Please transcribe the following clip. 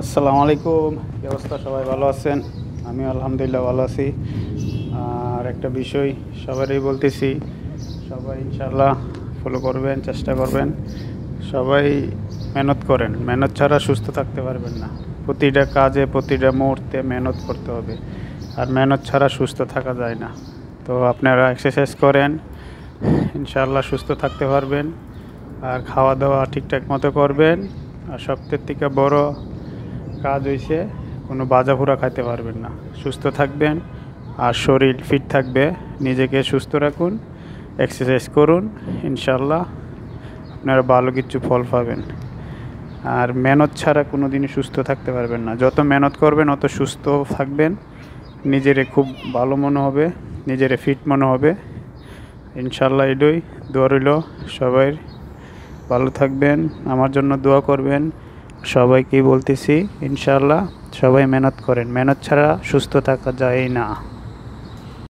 আসসালামু আলাইকুম। কি অবস্থা? সবাই ভালো আছেন? আমি আলহামদুলিল্লাহ ভালো আছি। আর একটা বিষয় সবারই বলতেছি, সবাই ইনশাআল্লাহ ফলো করবেন, চেষ্টা করবেন। সবাই মেহনত করেন, মেহনত ছাড়া সুস্থ থাকতে পারবেন না। প্রতিটা কাজে প্রতিটা মুহূর্তে মেহনত করতে হবে, আর মেহনত ছাড়া সুস্থ থাকা যায় না। তো আপনারা এক্সারসাইজ করেন, ইনশাআল্লাহ সুস্থ থাকতে পারবেন। আর খাওয়া দাওয়া ঠিকঠাক মতো করবেন। আর সবথেকে থেকে বড় কাজ হইছে, কোনো ভাজাপোড়া খাইতে পারবেন না। সুস্থ থাকবেন আর শরীর ফিট থাকবে। নিজেকে সুস্থ রাখুন, এক্সারসাইজ করুন, ইনশাল্লাহ আপনারা ভালো কিছু ফল পাবেন। আর মেহনত ছাড়া কোনো দিনই সুস্থ থাকতে পারবেন না। যত মেহনত করবেন অত সুস্থ থাকবেন, নিজেরে খুব ভালো মনে হবে, নিজেরে ফিট মনে হবে। ইনশাল্লাহ এটাই দোয়া রইল। সবাই ভালো থাকবেন, আমার জন্য দোয়া করবেন। সবাইকেই বলতেছি ইনশাআল্লাহ সবাই মেহনত করেন, মেহনত ছাড়া সুস্থ থাকা যায় না।